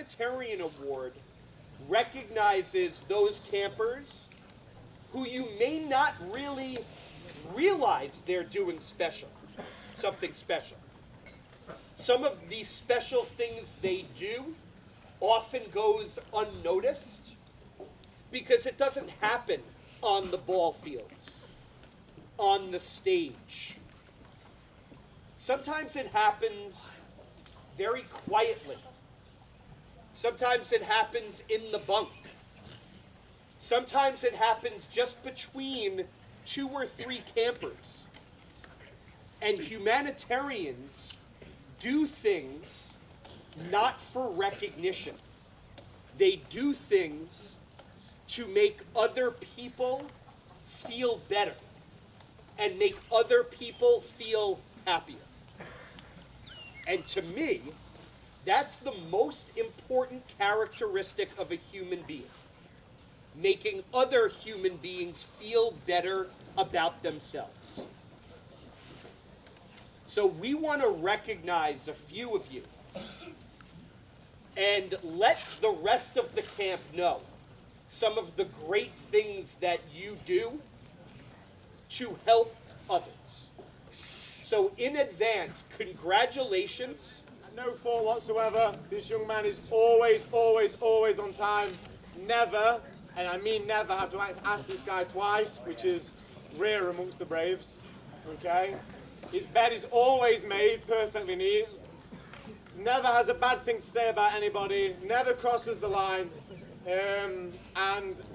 Humanitarian Award recognizes those campers who you may not really realize they're doing something special. Some of these special things they do often goes unnoticed because it doesn't happen on the ball fields, on the stage. Sometimes it happens very quietly. Sometimes it happens in the bunk. Sometimes it happens just between 2 or 3 campers. And humanitarians do things not for recognition. They do things to make other people feel better and make other people feel happier. And to me, that's the most important characteristic of a human being. Making other human beings feel better about themselves. So we want to recognize a few of you and let the rest of the camp know some of the great things that you do to help others. So in advance, congratulations. No fault whatsoever. This young man is always, always, always on time. Never, and I mean never, have to ask this guy twice, which is rare amongst the Braves. Okay? His bed is always made perfectly neat. Never has a bad thing to say about anybody. Never crosses the line. And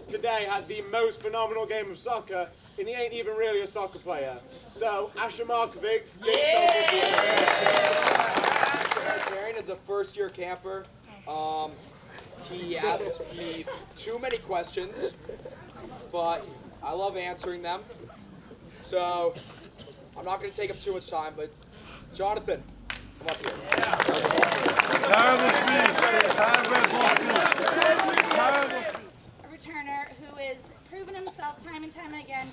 today had the most phenomenal game of soccer, and he ain't even really a soccer player. So, Asher Markovic, get Humanitarian is a first-year camper. He asks me too many questions, but I love answering them. So, I'm not going to take up too much time, but Jonathan, come up here. A returner who has proven himself time and time again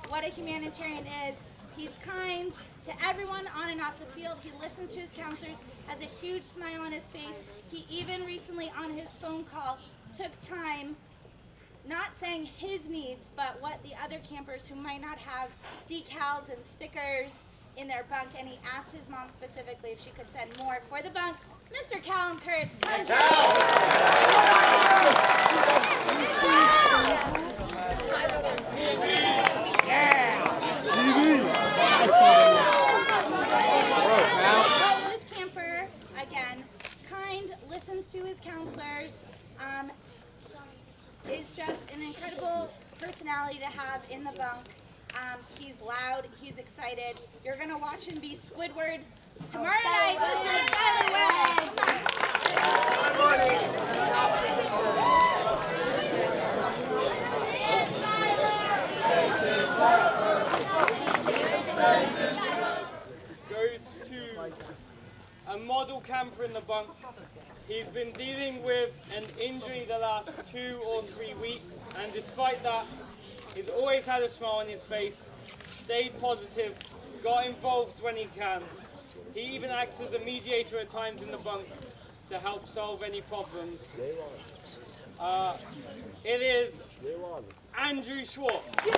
what a humanitarian is. He's kind to everyone on and off the field. He listens to his counselors, has a huge smile on his face. He even recently on his phone call took time, not saying his needs, but what the other campers who might not have decals and stickers in their bunk, and he asked his mom specifically if she could send more for the bunk. Mr. Callum Kurtz. Come This camper, again, kind, listens to his counselors, is just an incredible personality to have in the bunk. He's loud, he's excited. You're going to watch him be Squidward tomorrow night, Mr. Skyler Way. Come Goes to a model camper in the bunk. He's been dealing with an injury the last 2 or 3 weeks, and despite that, he's always had a smile on his face, stayed positive, got involved when he can. He even acts as a mediator at times in the bunk to help solve any problems. It is Andrew Schwartz. Who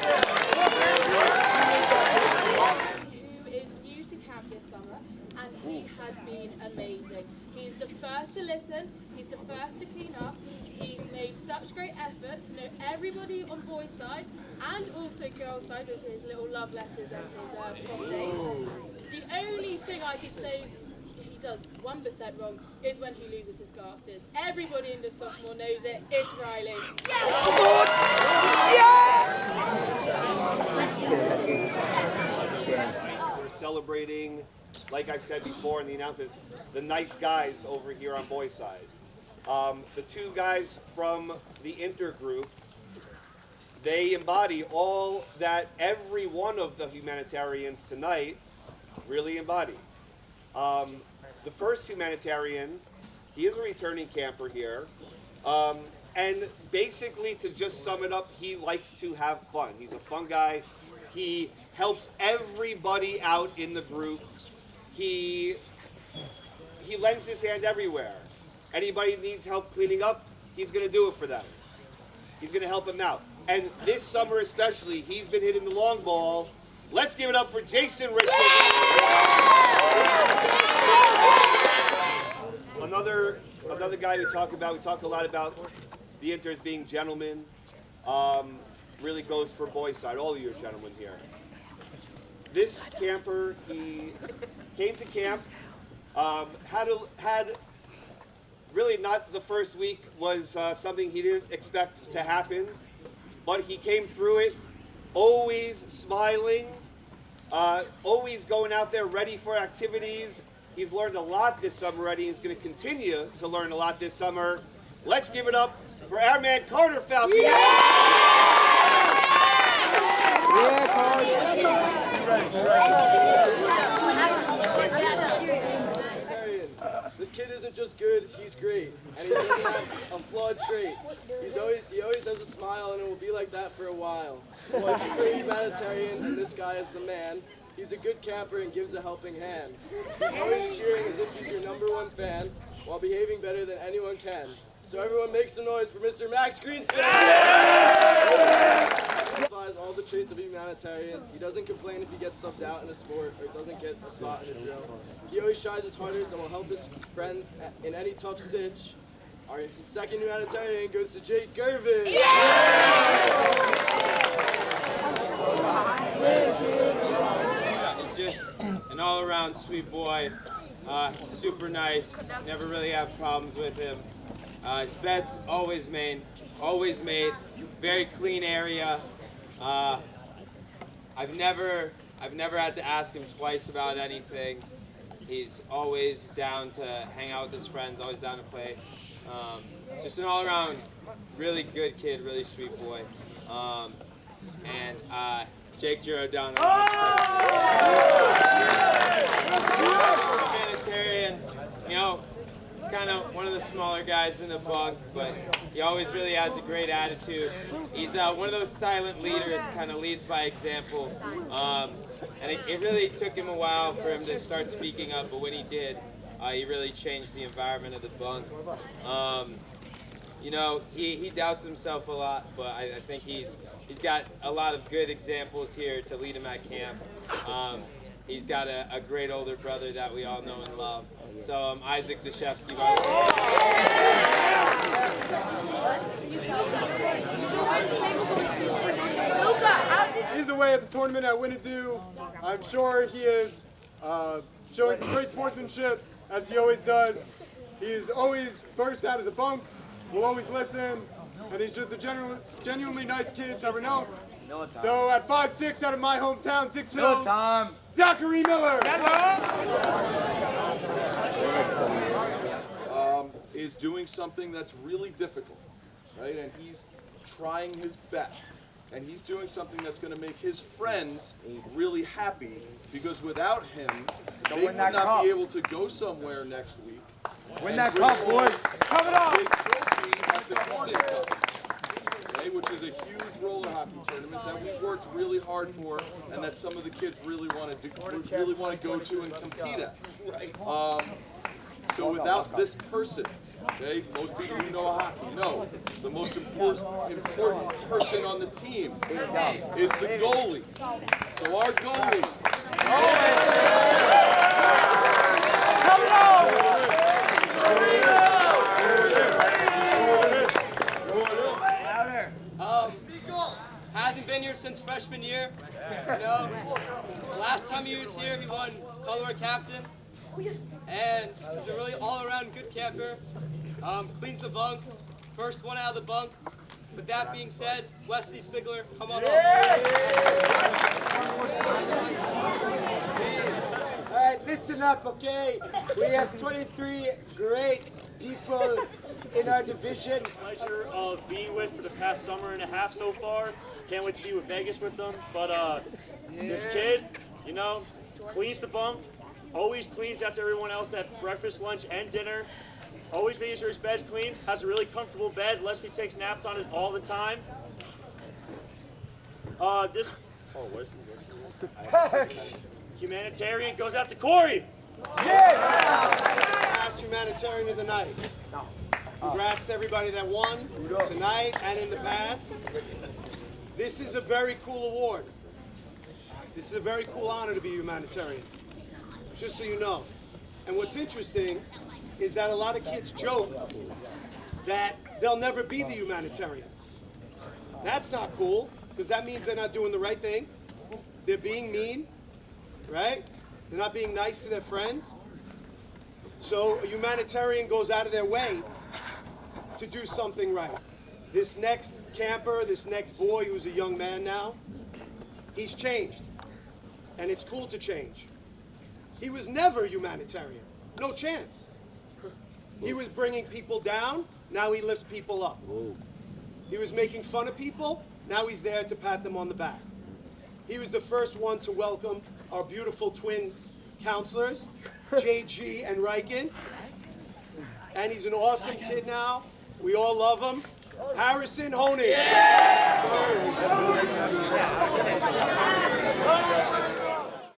is new to camp this summer, and he has been amazing. He's the first to listen, he's the first to clean up, he's made such great effort to know everybody on boys' side and also girls' side with his little love letters and his prom dates. The only thing I could say he does 1% wrong is when he loses his glasses. Everybody in the sophomore knows it, it's Riley. We're celebrating, like I said before in the announcements, the nice guys over here on boys' side. The 2 guys from the intergroup, they embody all that every one of the humanitarians tonight really embody. The first humanitarian, he is a returning camper here. And basically, to just sum it up, he likes to have fun. He's a fun guy. He helps everybody out in the group. He lends his hand everywhere. Anybody needs help cleaning up, he's going to do it for them. He's going to help them out. And this summer especially, he's been hitting the long ball. Let's give it up for Jason Richardson. Another guy we talk a lot about the Inters being gentlemen. Really goes for boys' side, all of you are gentlemen here. This camper, he came to camp, had really not the first week was something he didn't expect to happen, but he came through it, always smiling, always going out there ready for activities. He's learned a lot this summer already. He's going to continue to learn a lot this summer. Let's give it up for our man Carter Falcon. This kid isn't just good, he's great. And he doesn't have a flawed trait. He always has a smile, and it will be like that for a while. He's a humanitarian, and this guy is the man. He's a good camper and gives a helping hand. He's always cheering as if he's your #1 fan, while behaving better than anyone can. So everyone make some noise for Mr. Max Greenspan! He identifies all the traits of a humanitarian. He doesn't complain if he gets subbed out in a sport or doesn't get a spot in a drill. He always tries his hardest and will help his friends in any tough sitch. Our second humanitarian goes to Jake Gervin. He's just an all-around sweet boy, super nice, never really have problems with him. His bed's always made, very clean area. I've never had to ask him twice about anything. He's always down to hang out with his friends, always down to play. Just an all-around really good kid, really sweet boy. And Jake Giordano. Humanitarian, you know, he's kind of one of the smaller guys in the bunk, but he always really has a great attitude. He's one of those silent leaders, kind of leads by example. And it really took him a while for him to start speaking up, but when he did, he really changed the environment of the bunk. You know, he doubts himself a lot, but I think he's got a lot of good examples here to lead him at camp. He's got a great older brother that we all know and love. So Isaac Deshevsky, by the way. He's away at the tournament at Winnetou. I'm sure he is showing some great sportsmanship, as he always does. He's always first out of the bunk, will always listen, and he's just a genuinely nice kid to everyone else. So at 5'6" out of my hometown, 6 Hills, Zachary Miller. Is doing something that's really difficult, right? And he's trying his best. And he's doing something that's going to make his friends really happy, because without him, they would not be able to go somewhere next week. Win that cup, boys. Come it up. Big trophy at the Gordon Cup, okay, which is a huge roller hockey tournament that we've worked really hard for, and that some of the kids really want to go to and compete at. So without this person, okay, most people who know hockey know the most important person on the team is the goalie. So our goalie. Hasn't been here since freshman year. You know, the last time he was here, he won color captain. And he's a really all-around good camper. Cleans the bunk, first one out of the bunk. With that being said, Wesley Sigler, come on up. All right, listen up, okay? We have 23 great people in our division. Pleasure of being with for the past summer and a half so far. Can't wait to be with Vegas with them. But this kid, you know, cleans the bunk, always cleans after everyone else at breakfast, lunch, and dinner. Always making sure his bed's clean, has a really comfortable bed, lets me take naps on it all the time. Humanitarian goes out to Corey. Yeah. last humanitarian of the night. Congrats to everybody that won tonight and in the past. This is a very cool award. This is a very cool honor to be a humanitarian, just so you know. And what's interesting is that a lot of kids joke that they'll never be the humanitarian. That's not cool, because that means they're not doing the right thing. They're being mean, right? They're not being nice to their friends. So a humanitarian goes out of their way to do something right. This next camper, this next boy who's a young man now, he's changed. And it's cool to change. He was never a humanitarian. No chance. He was bringing people down. Now he lifts people up. He was making fun of people. Now he's there to pat them on the back. He was the first one to welcome our beautiful twin counselors, JG and Riken. And he's an awesome kid now. We all love him. Harrison Honig. Yeah!